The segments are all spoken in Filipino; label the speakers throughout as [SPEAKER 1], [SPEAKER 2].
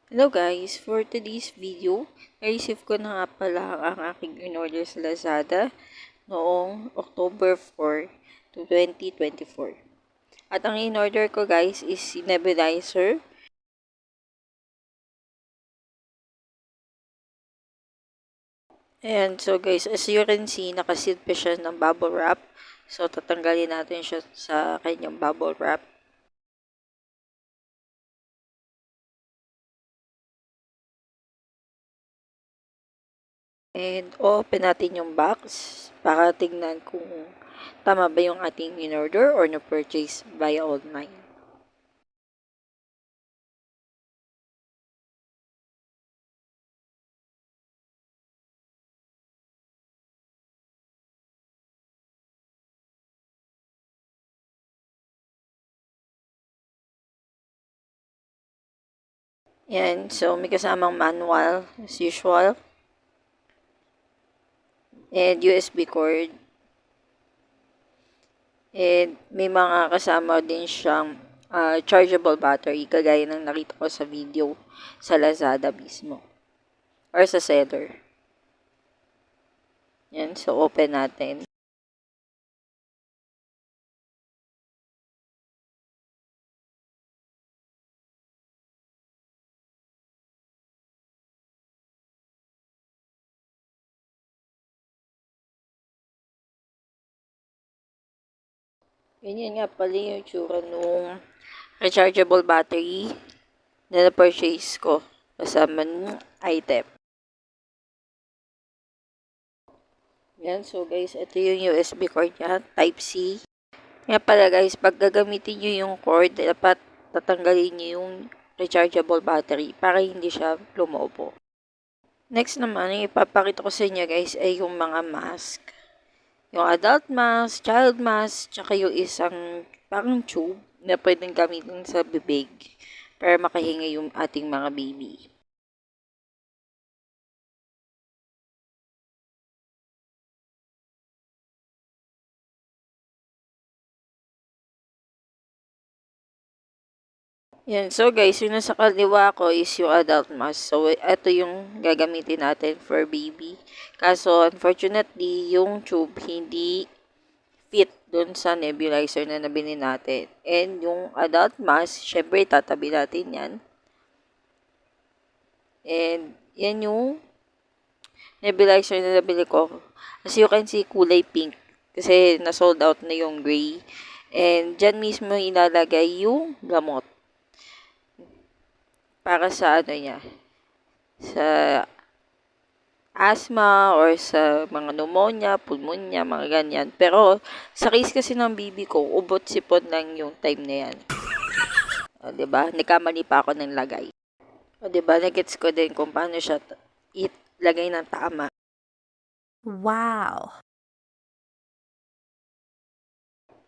[SPEAKER 1] Hello guys, for today's video, na-receive ko na nga pala ang aking in-order sa Lazada noong October 4 to 2024. At ang in-order ko guys is nebulizer. And so guys, as you can see, nakaseal pa siya ng bubble wrap. So tatanggalin natin siya sa kanyang bubble wrap. And open natin yung box para tingnan kung tama ba yung ating in-order or na-purchase via online. Yan, so may kasamang manual as usual. And USB cord. And may mga kasama din siyang chargeable battery kagaya ng nakita ko sa video sa Lazada mismo. Or sa seller. Yan, so open natin. Ganyan nga pala yung tsura nung rechargeable battery na na-purchase ko kasama ng item. Yan, so guys, ito yung USB cord niya, Type-C. Nga pala guys, pag gagamitin nyo yung cord, dapat tatanggalin nyo yung rechargeable battery para hindi siya lumobo. Next naman, yung ipapakita ko sa inyo guys ay yung mga mask. Yung adult mask, child mask, tsaka yung isang parang tube na pwedeng gamitin sa bibig para makahinga yung ating mga baby. Yan. So guys, yung nasa kaliwa ko is yung adult mask. So ito yung gagamitin natin for baby. Kaso unfortunately, yung tube hindi fit dun sa nebulizer na nabili natin. And yung adult mask, syempre tatabi natin yan. And yan yung nebulizer na nabili ko. As you can see, kulay pink. Kasi na-sold out na yung gray. And dyan mismo ilalagay yung gamot. Para sa ano niya, sa asthma or sa mga pneumonia, pulmonya, mga ganyan. Pero sa case kasi ng baby ko, ubot sipon lang yung time na yan. O, diba? Nagkamali pa ako ng lagay. O, diba? Nagets ko din kung paano siya lagay ng tama.
[SPEAKER 2] Wow!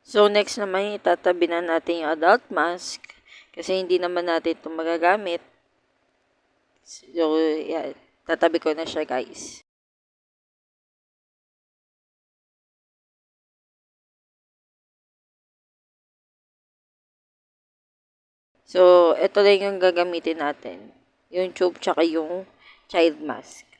[SPEAKER 1] So, next naman, itatabi na natin yung adult mask. Kasi hindi naman natin ito magagamit. So, yeah, tatabi ko na siya, guys. So, ito lang yung gagamitin natin. Yung tube tsaka yung child mask.